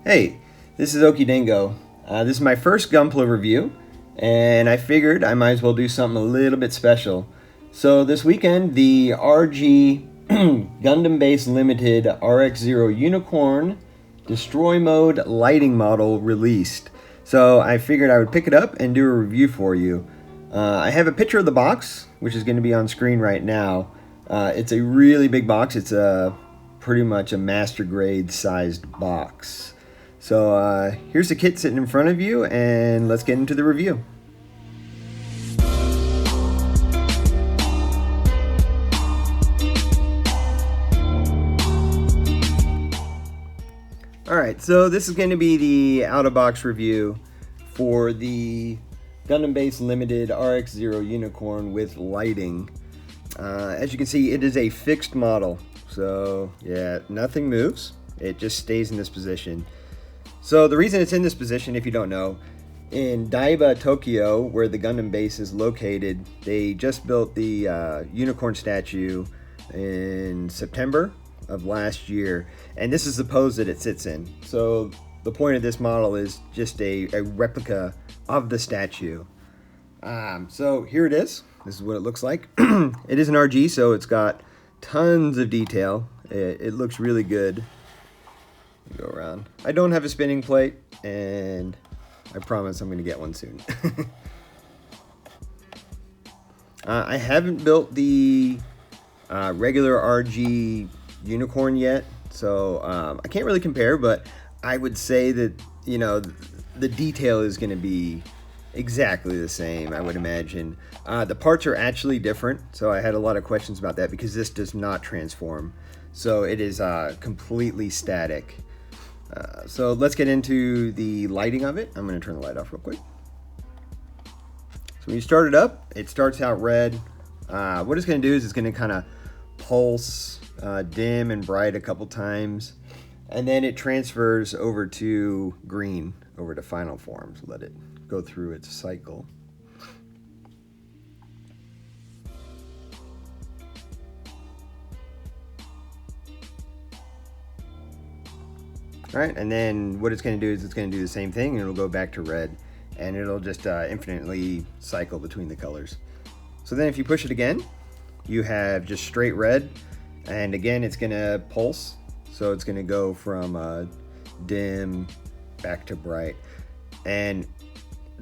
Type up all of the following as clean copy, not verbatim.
Hey, this is Okidango. This is my first Gunpla review, and I figured I might as well do something a little bit special. So this weekend, the RG Gundam Base Limited RX-0 Unicorn Destroy Mode lighting model released. So I figured I would pick it up and do a review for you. I have a picture of the box, which is going to be on screen right now. It's a really big box. It's pretty much a master grade sized box. So here's the kit sitting in front of you, and let's get into the review. Alright, so this is going to be the out-of-box review for the Gundam Base Limited RX-0 Unicorn with lighting. As you can see, it is a fixed model, so yeah, nothing moves. It just stays in this position. So the reason it's in this position, if you don't know, in Odaiba, Tokyo, where the Gundam base is located, they just built the unicorn statue in September of last year, and this is the pose that it sits in. So the point of this model is just a replica of the statue. So here it is. This is what it looks like. It is an RG, so it's got tons of detail. It looks really good. Go around. I don't have a spinning plate, and I promise I'm going to get one soon. I haven't built the regular RG unicorn yet, so I can't really compare, but I would say that, you know, the detail is going to be exactly the same, I would imagine. The parts are actually different, so I had a lot of questions about that because this does not transform. So it is completely static. So let's get into the lighting of it. I'm going to turn the light off real quick. So when you start it up, it starts out red. What it's going to do is it's going to kind of pulse, dim and bright a couple times, and then it transfers over to green, over to final form. So let it go through its cycle. All right, and then what it's going to do is it's going to do the same thing, and it'll go back to red, and it'll just infinitely cycle between the colors. So then if you push it again, you have just straight red, and again it's going to pulse, so it's going to go from dim back to bright, and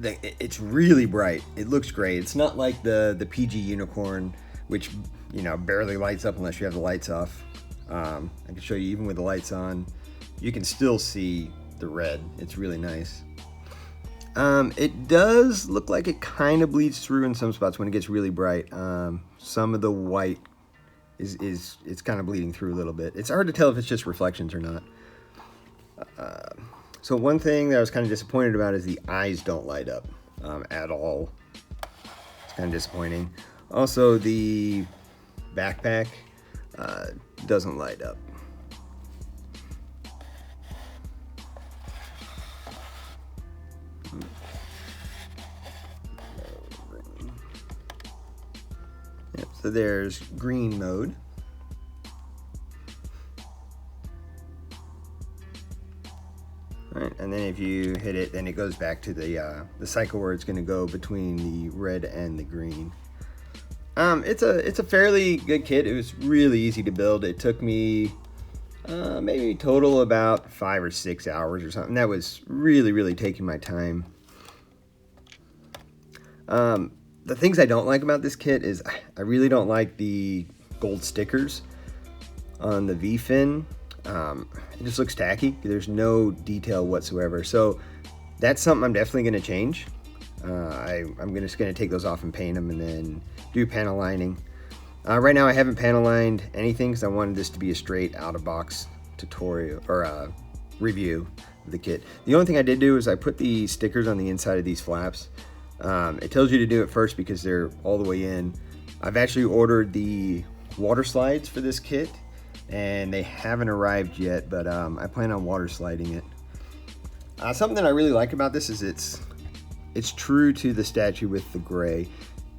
it's really bright. It looks great. It's not like the PG Unicorn, which, you know, barely lights up unless you have the lights off. I can show you even with the lights on. You can still see the red. It's really nice. It does look like it kind of bleeds through in some spots when it gets really bright. Some of the white it's kind of bleeding through a little bit. It's hard to tell if it's just reflections or not. So one thing that I was kind of disappointed about is the eyes don't light up at all. It's kind of disappointing. Also, the backpack doesn't light up. Yep, so there's green mode. All right, and then if you hit it, then it goes back to the cycle where it's going to go between the red and the green. It's a fairly good kit. It was really easy to build. It took me maybe total about 5 or 6 hours or something. That was really taking my time. The things I don't like about this kit is I really don't like the gold stickers on the V-fin. It just looks tacky. There's no detail whatsoever. So that's something I'm definitely going to change. I'm just going to take those off and paint them and then do panel lining. Right now I haven't panel lined anything because I wanted this to be a straight out-of-box tutorial or review of the kit. The only thing I did do is I put the stickers on the inside of these flaps. It tells you to do it first because they're all the way in. I've actually ordered the water slides for this kit, and they haven't arrived yet, but I plan on water sliding it. Something that I really like about this is it's true to the statue with the gray.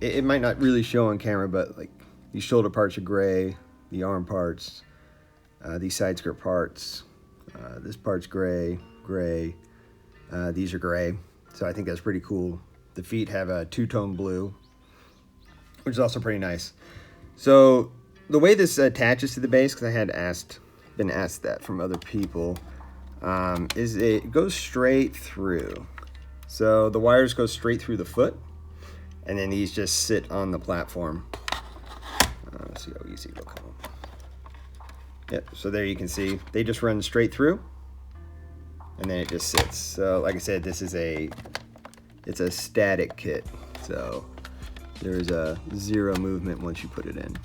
It might not really show on camera, but like these shoulder parts are gray, the arm parts, these side skirt parts, this part's gray gray. These are gray, so I think that's pretty cool. The feet have a two-tone blue, which is also pretty nice. So the way this attaches to the base, because I had been asked that from other people, is it goes straight through. So the wires go straight through the foot, and then these just sit on the platform. Let's see how easy it'll come. Yep, so there you can see, they just run straight through, and then it just sits. So like I said, it's a static kit, so there's a zero movement once you put it in.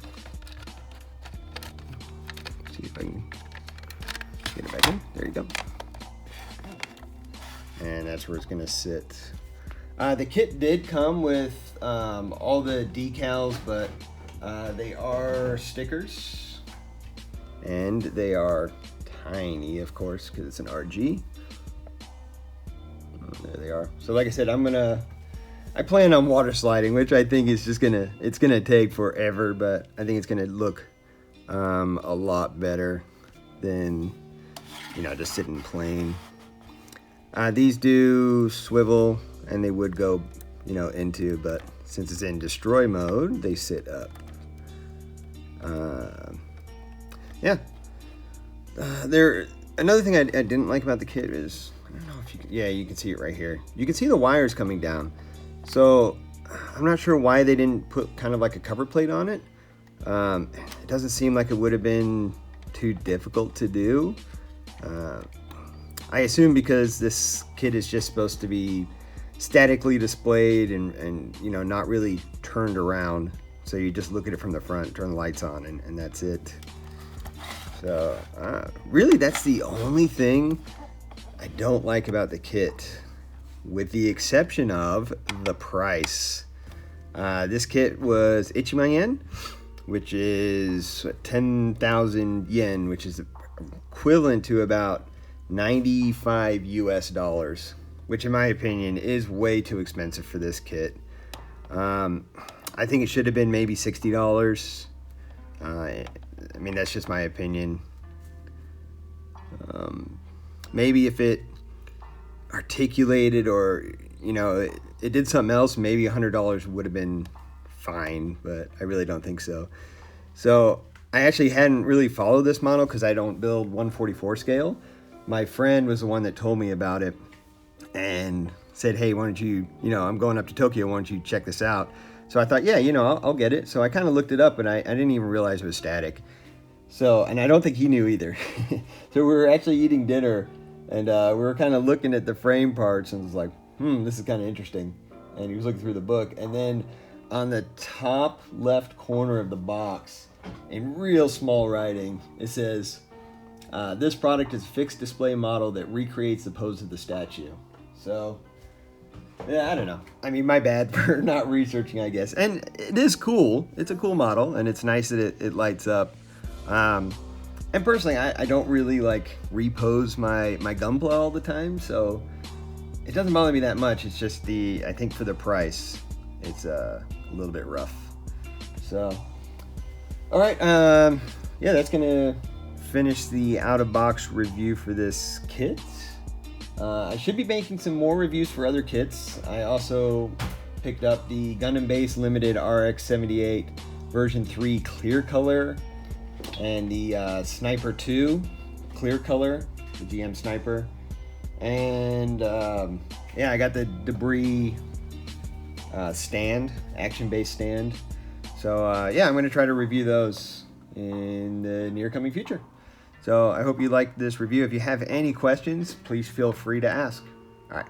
Let's see if I can get it back in. There you go. And that's where it's gonna sit. The kit did come with all the decals, but they are stickers, and they are tiny, of course, because it's an RG. There they are. So like I said, I plan on water sliding, which I think is just it's gonna take forever, but I think it's gonna look a lot better than, just sitting plain. These do swivel, and they would go, into, but since it's in destroy mode, they sit up. Yeah. Another thing I didn't like about the kit is, I don't know if you can, yeah, you can see it right here. You can see the wires coming down. So I'm not sure why they didn't put kind of like a cover plate on it. It doesn't seem like it would have been too difficult to do. I assume because this kit is just supposed to be statically displayed and not really turned around. So you just look at it from the front, turn the lights on, and that's it. So really, that's the only thing I don't like about the kit, with the exception of the price. This kit was Ichiman yen, which is 10,000 yen, which is equivalent to about 95 US dollars, which in my opinion is way too expensive for this kit. I think it should have been maybe $60. I mean, that's just my opinion. Maybe if it articulated or, it did something else, maybe $100 would have been fine, but I really don't think so. So I actually hadn't really followed this model because I don't build 1/44 scale. My friend was the one that told me about it and said, hey, why don't you, I'm going up to Tokyo, why don't you check this out? So I thought, yeah, I'll get it. So I kind of looked it up, and I didn't even realize it was static. So, and I don't think he knew either. So we were actually eating dinner, and we were kind of looking at the frame parts, and was like, this is kind of interesting. And he was looking through the book, and then on the top left corner of the box, in real small writing, it says, this product is a fixed display model that recreates the pose of the statue. So, yeah, I don't know. I mean, my bad for not researching, I guess. And it is cool. It's a cool model, and it's nice that it lights up. And personally, I don't really like repose my gunpla all the time, so it doesn't bother me that much. It's just I think for the price, it's a little bit rough. So, all right. Yeah, that's gonna finish the out-of-box review for this kit. I should be making some more reviews for other kits. I also picked up the Gundam Base Limited RX-78 version 3 clear color, and the Sniper 2 clear color, the GM Sniper. And yeah, I got the debris stand, action-based stand. So yeah, I'm going to try to review those in the near coming future. So I hope you liked this review. If you have any questions, please feel free to ask. All right.